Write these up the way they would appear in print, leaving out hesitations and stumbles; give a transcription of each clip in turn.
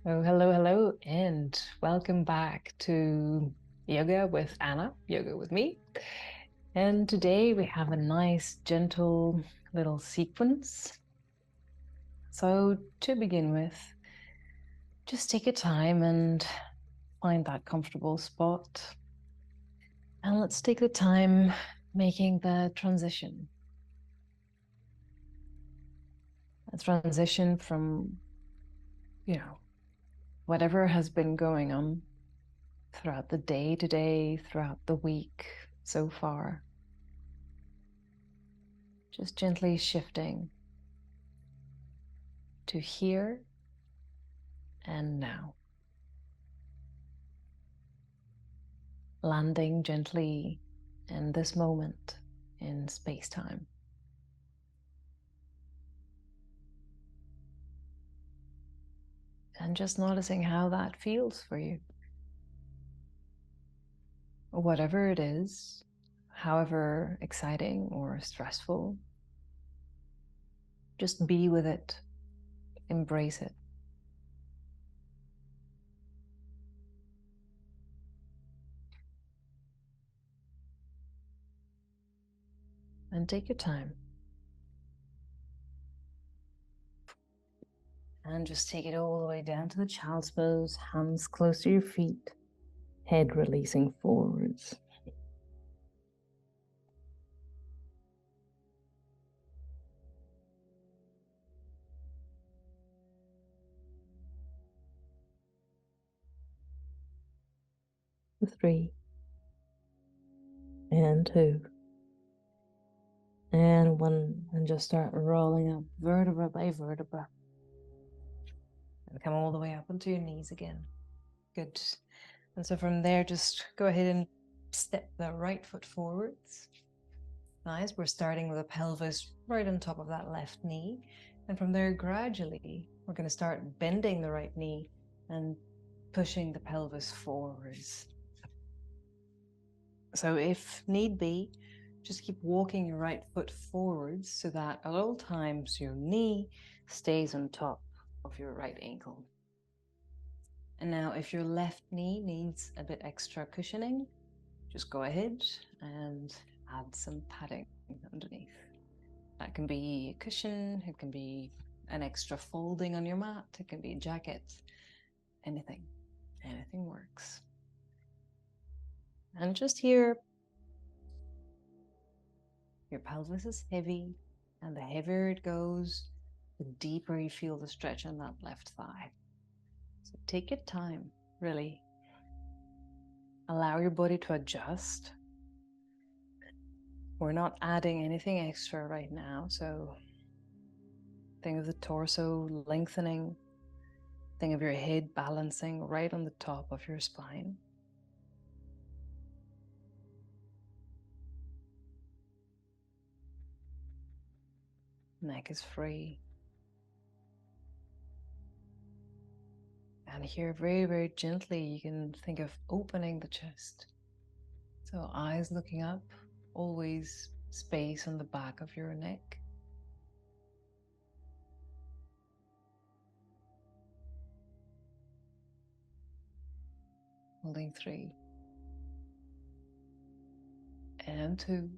Oh, hello, and welcome back to Yoga with Anna, Yoga with me. And today we have a nice, gentle little sequence. So, to begin with, just take your time and find that comfortable spot. And let's take the time making the transition. A transition from, whatever has been going on throughout the day today, throughout the week so far. Just gently shifting to here and now. Landing gently in this moment in space-time. And just noticing how that feels for you. Whatever it is, however exciting or stressful, just be with it, embrace it. And take your time. And just take it all the way down to the child's pose, hands close to your feet, head releasing forwards. Three, and two, and one, and just start rolling up vertebra by vertebra. And come all the way up onto your knees again. Good. And so from there, just go ahead and step the right foot forwards. Nice. We're starting with the pelvis right on top of that left knee. And from there, gradually, we're going to start bending the right knee and pushing the pelvis forwards. So if need be, just keep walking your right foot forwards so that at all times your knee stays on top of your right ankle. And now if your left knee needs a bit extra cushioning, just go ahead and add some padding underneath. That can be a cushion, it can be an extra folding on your mat, it can be a jacket, anything works. And just here, your pelvis is heavy, and the heavier it goes, the deeper you feel the stretch on that left thigh. So take your time, really. Allow your body to adjust. We're not adding anything extra right now, so think of the torso lengthening, think of your head balancing right on the top of your spine. Neck is free. And here, very, very gently, you can think of opening the chest. So eyes looking up, always space on the back of your neck. Holding 3. And 2.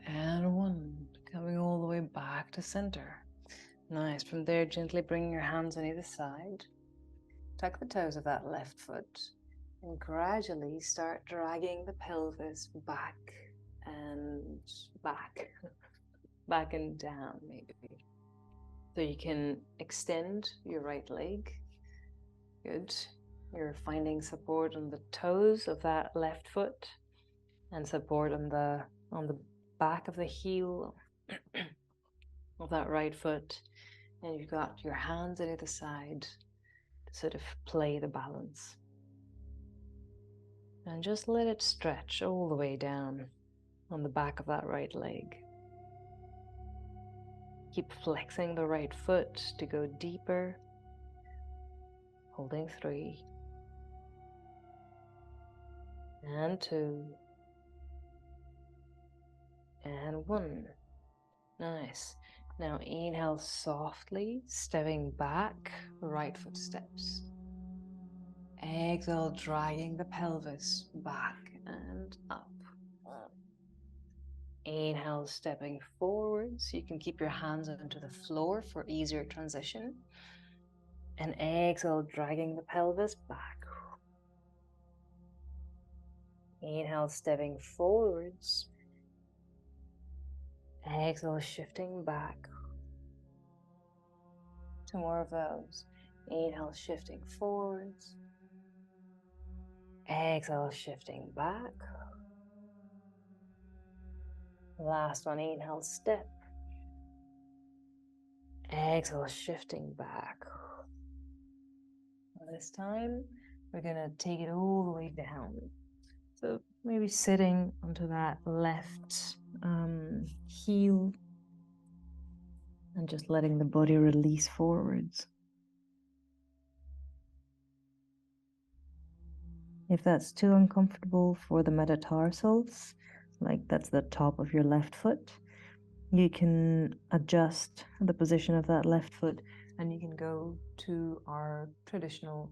And 1. Coming all the way back to center. Nice. From there, gently bringing your hands on either side. Tuck the toes of that left foot. And gradually start dragging the pelvis back and back. Back and down, maybe. So you can extend your right leg. Good. You're finding support on the toes of that left foot and support on the back of the heel of that right foot. And you've got your hands on either side to sort of play the balance. And just let it stretch all the way down on the back of that right leg. Keep flexing the right foot to go deeper. Holding 3. And 2. And 1. Nice. Now inhale softly, stepping back, right foot steps. Exhale, dragging the pelvis back and up. Inhale, stepping forward, so you can keep your hands onto the floor for easier transition. And exhale, dragging the pelvis back. Inhale, stepping forwards. Exhale, shifting back. Two more of those. Inhale, shifting forwards. Exhale, shifting back. Last one, inhale, step. Exhale, shifting back. This time, we're gonna take it all the way down. So maybe sitting onto that left heel and just letting the body release forwards. If that's too uncomfortable for the metatarsals, like that's the top of your left foot, you can adjust the position of that left foot and you can go to our traditional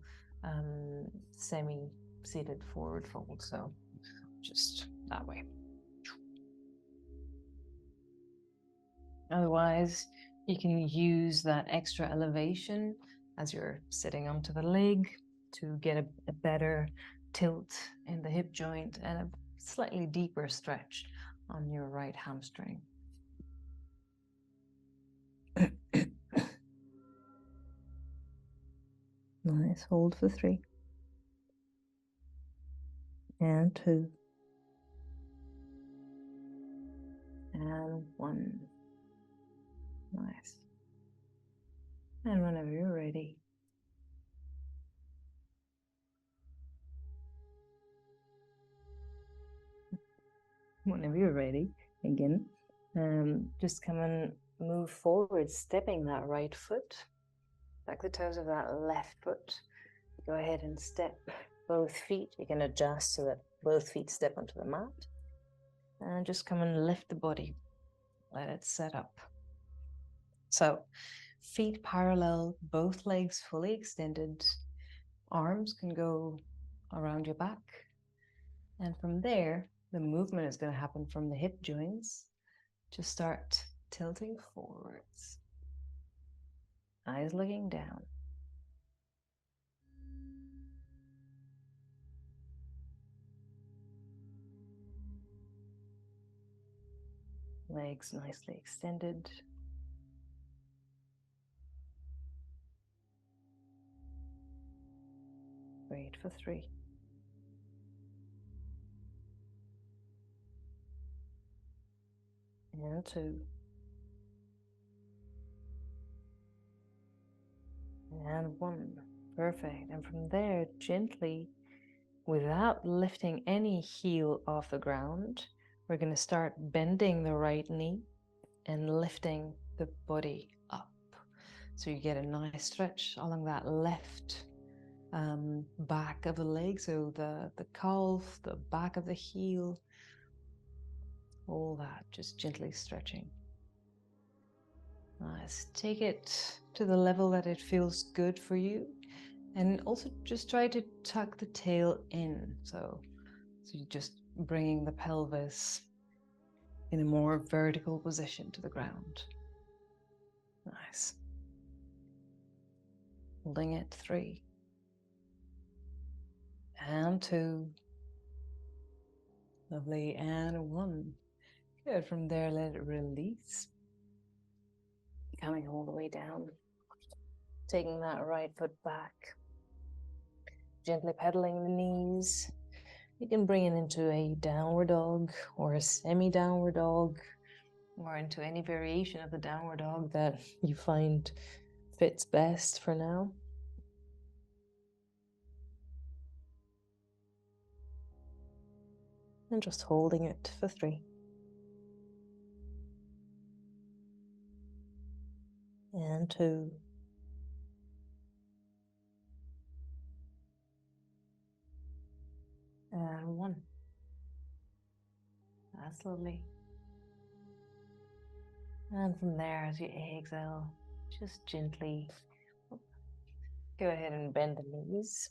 semi-seated forward fold. So just that way. Otherwise, you can use that extra elevation as you're sitting onto the leg to get a better tilt in the hip joint and a slightly deeper stretch on your right hamstring. Nice, hold for 3. And 2. And 1. Nice. And whenever you're ready, again, just come and move forward, stepping that right foot, back the toes of that left foot. Go ahead and step both feet. You can adjust so that both feet step onto the mat. And just come and lift the body. Let it set up. So, feet parallel, both legs fully extended. Arms can go around your back. And from there, the movement is going to happen from the hip joints. Just start tilting forwards. Eyes looking down. Legs nicely extended. Wait for 3. And 2. And 1. Perfect. And from there, gently, without lifting any heel off the ground, we're going to start bending the right knee and lifting the body up. So you get a nice stretch along that left back of the leg. So the calf, the back of the heel, all that, just gently stretching. Nice. Take it to the level that it feels good for you. And also just try to tuck the tail in. So you're just bringing the pelvis in a more vertical position to the ground. Nice. Holding it 3. And 2. Lovely. And 1. Good. From there, let it release. Coming all the way down. Taking that right foot back. Gently pedaling the knees. You can bring it into a downward dog or a semi-downward dog or into any variation of the downward dog that you find fits best for now. And just holding it for 3. And 2. And 1. That's lovely. And from there, as you exhale, just gently go ahead and bend the knees.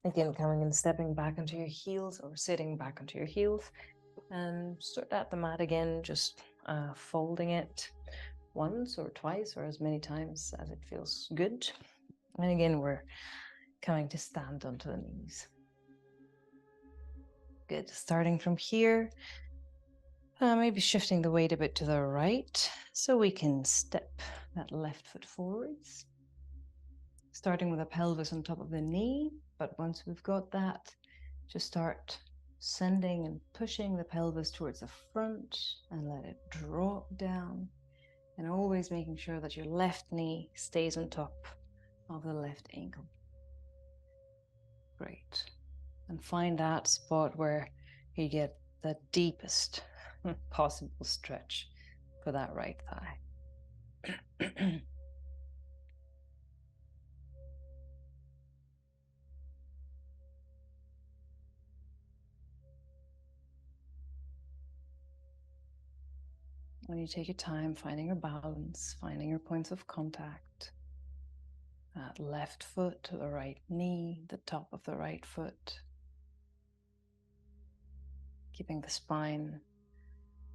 Again, coming and stepping back onto your heels or sitting back onto your heels. And start at the mat again, just folding it once or twice or as many times as it feels good. And again, we're coming to stand onto the knees. Good. Starting from here, maybe shifting the weight a bit to the right so we can step that left foot forwards. Starting with the pelvis on top of the knee, but once we've got that, just start sending and pushing the pelvis towards the front and let it drop down. And always making sure that your left knee stays on top of the left ankle. Great. And find that spot where you get the deepest possible stretch for that right thigh. When you take your time finding your balance, finding your points of contact, that left foot to the right knee, the top of the right foot, keeping the spine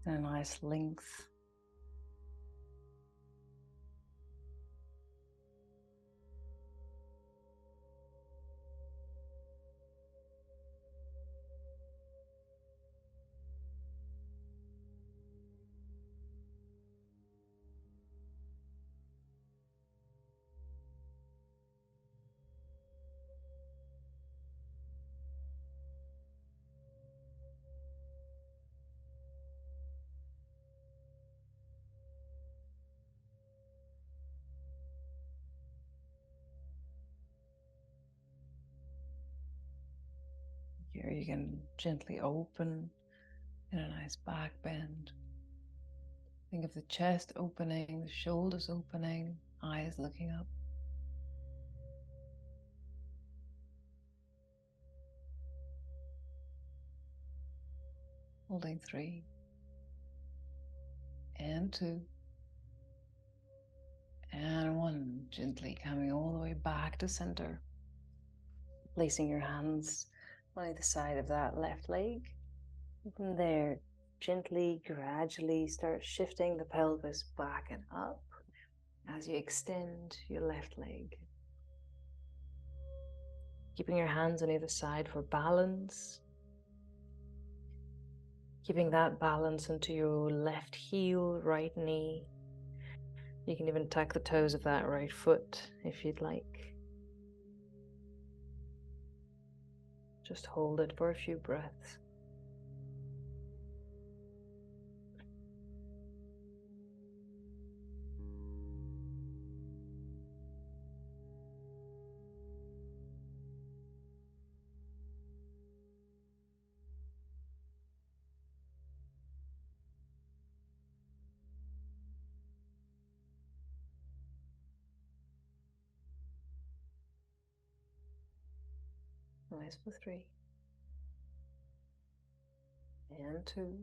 in a nice length. Here you can gently open in a nice back bend. Think of the chest opening, the shoulders opening, eyes looking up. Holding 3 and 2 and 1. Gently coming all the way back to center. Placing your hands on either side of that left leg. And from there, gently, gradually start shifting the pelvis back and up as you extend your left leg. Keeping your hands on either side for balance. Keeping that balance into your left heel, right knee. You can even tuck the toes of that right foot if you'd like. Just hold it for a few breaths. Nice for 3 and 2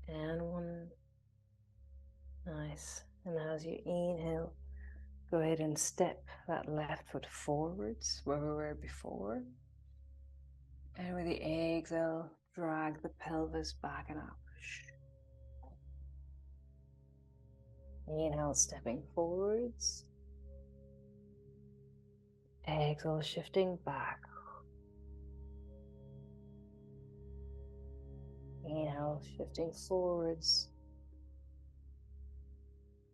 and 1. Nice. And as you inhale, go ahead and step that left foot forwards where we were before. And with the exhale, drag the pelvis back and up. Inhale, stepping forwards. Exhale, shifting back. Inhale, shifting forwards.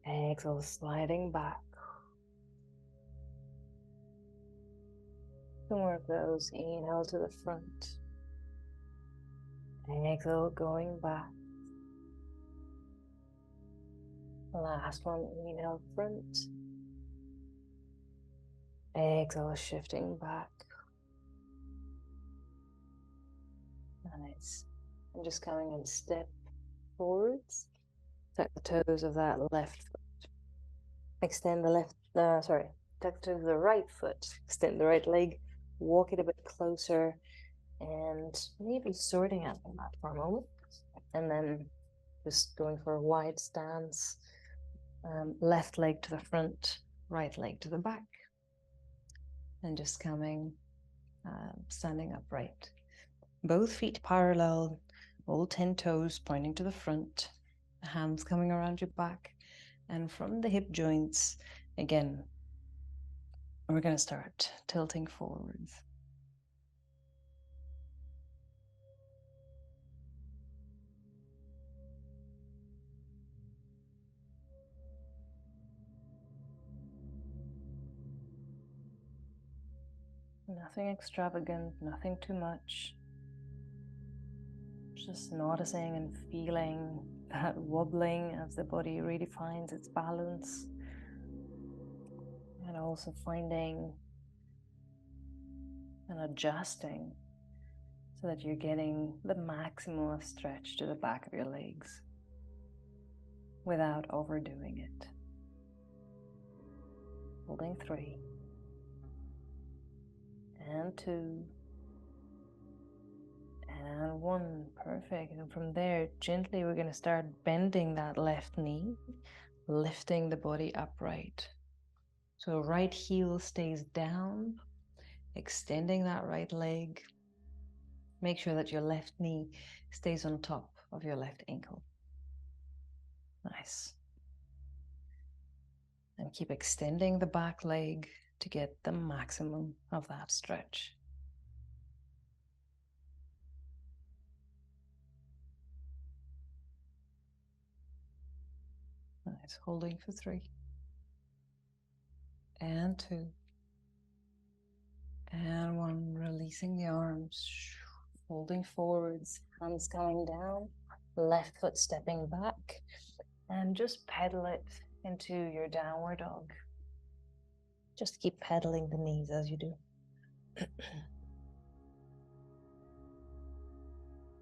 Exhale, sliding back. 2 more of those. Inhale to the front. Exhale, going back. Last one, inhale, front. Exhale, shifting back. Nice. And just coming and step forwards. Tuck the toes of that left foot. Extend the left, tuck the toes of the right foot. Extend the right leg. Walk it a bit closer and maybe sorting out the mat for a moment. And then Just going for a wide stance. Left leg to the front, right leg to the back. And just coming, standing upright. Both feet parallel, all 10 toes pointing to the front, the hands coming around your back. And from the hip joints, again, we're going to start tilting forwards. Nothing extravagant, nothing too much. Just noticing and feeling that wobbling as the body really finds its balance. And also finding and adjusting so that you're getting the maximum of stretch to the back of your legs without overdoing it. Holding 3 and 2 and 1. Perfect. And from there, gently we're going to start bending that left knee, lifting the body upright. So right heel stays down, extending that right leg. Make sure that your left knee stays on top of your left ankle. Nice. And keep extending the back leg to get the maximum of that stretch. Nice. Holding for 3 and 2 and 1. Releasing the arms, folding forwards, hands coming down, left foot stepping back, and just pedal it into your downward dog. Just keep pedaling the knees as you do.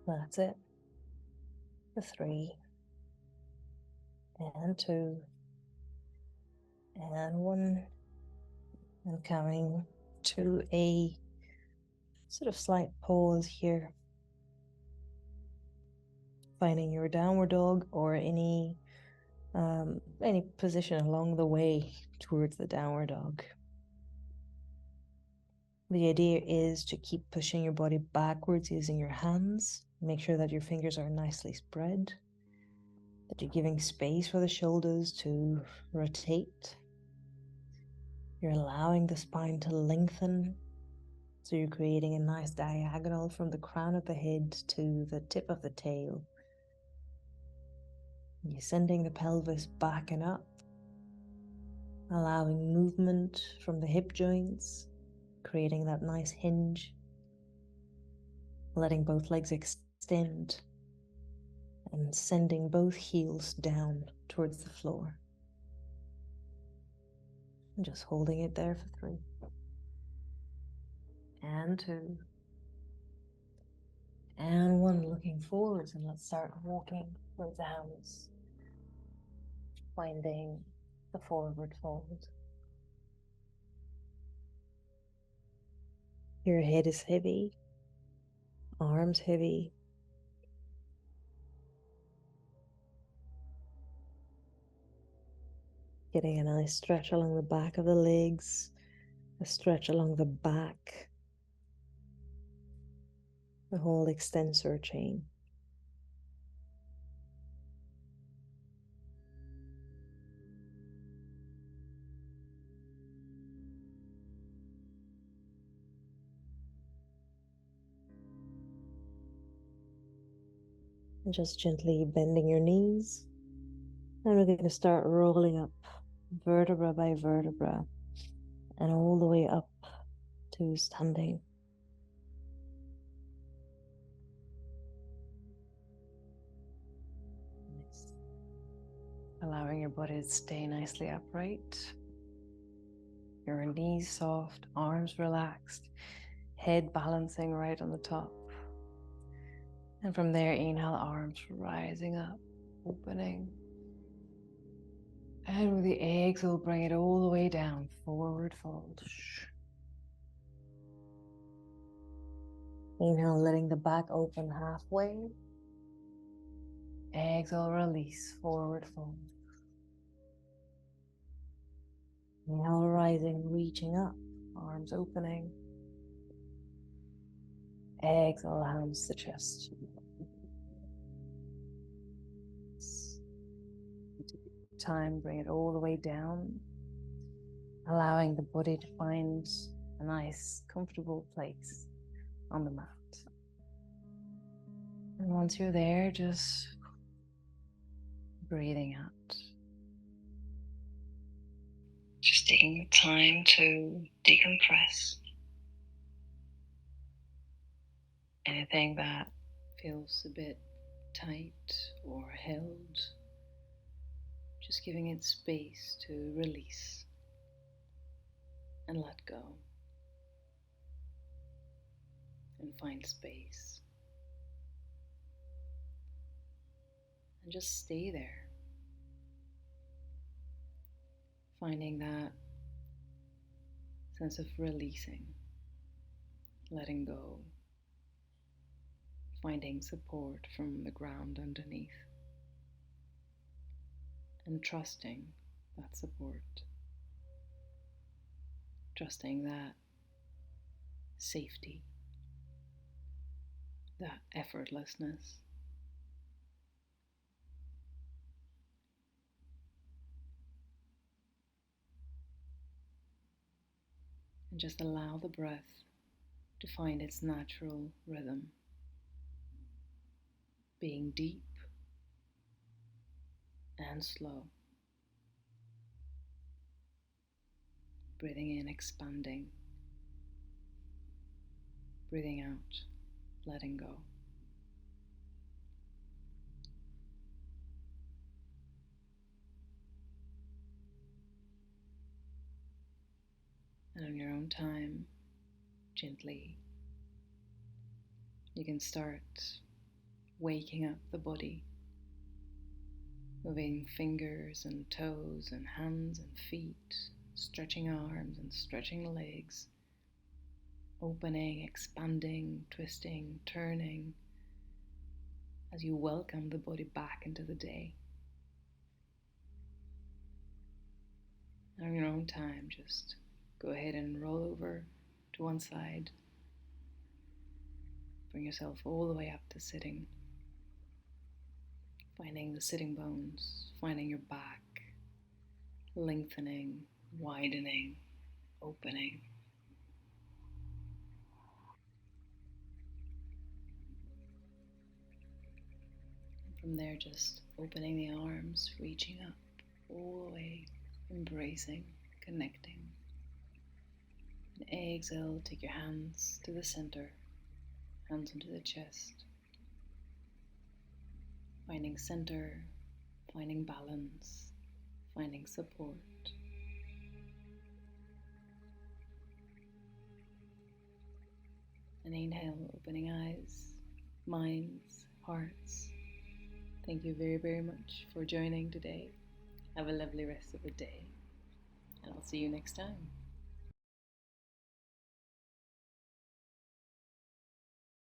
That's it. For 3 and 2 and 1, and coming to a sort of slight pause here, finding your downward dog or any position along the way towards the downward dog. The idea is to keep pushing your body backwards using your hands. Make sure that your fingers are nicely spread, that you're giving space for the shoulders to rotate. You're allowing the spine to lengthen, so you're creating a nice diagonal from the crown of the head to the tip of the tail. You're sending the pelvis back and up, allowing movement from the hip joints, creating that nice hinge, letting both legs extend, and sending both heels down towards the floor. And just holding it there for 3 and 2 and 1. Looking forwards, and let's start walking towards the hands, finding the forward fold. Your head is heavy, arms heavy. Getting a nice stretch along the back of the legs, a stretch along the back, the whole extensor chain. And just gently bending your knees. And we're going to start rolling up vertebra by vertebra and all the way up to standing. Nice. Allowing your body to stay nicely upright. Your knees soft, arms relaxed, head balancing right on the top. And from there, inhale, arms rising up, opening. And with the exhale, bring it all the way down, forward fold. Inhale, letting the back open halfway. Exhale, release, forward fold. Inhale, rising, reaching up, arms opening. Exhale, hands to chest. Time, bring it all the way down, allowing the body to find a nice, comfortable place on the mat. And once you're there, just breathing out. Just taking the time to decompress. Anything that feels a bit tight or held, just giving it space to release and let go and find space. And just stay there, finding that sense of releasing, letting go, finding support from the ground underneath, and trusting that support, trusting that safety, that effortlessness. And just allow the breath to find its natural rhythm, being deep and slow. Breathing in, expanding. Breathing out, letting go. And on your own time, gently, you can start waking up the body, moving fingers and toes and hands and feet, stretching arms and stretching legs, opening, expanding, twisting, turning, as you welcome the body back into the day. And on your own time, just go ahead and roll over to one side. Bring yourself all the way up to sitting, finding the sitting bones, finding your back, lengthening, widening, opening. And from there, just opening the arms, reaching up all the way, embracing, connecting. And exhale, take your hands to the center, hands into the chest, finding center, finding balance, finding support. And inhale, opening eyes, minds, hearts. Thank you very, very much for joining today. Have a lovely rest of the day, and I'll see you next time.